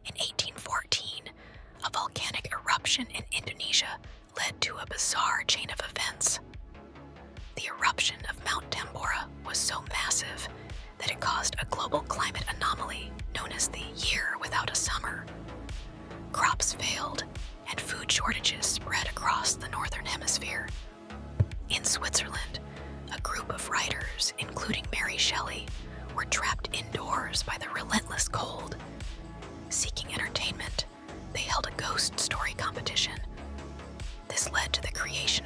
In 1814, a volcanic eruption in Indonesia led to a bizarre chain of events. The eruption of Mount Tambora was so massive that it caused a global climate anomaly known as the Year Without a Summer. Crops failed, and food shortages spread across the northern hemisphere. In Switzerland, a group of writers, including Mary Shelley, were trapped indoors by the relentless cold. Seeking entertainment, they held a ghost story competition. This led to the creation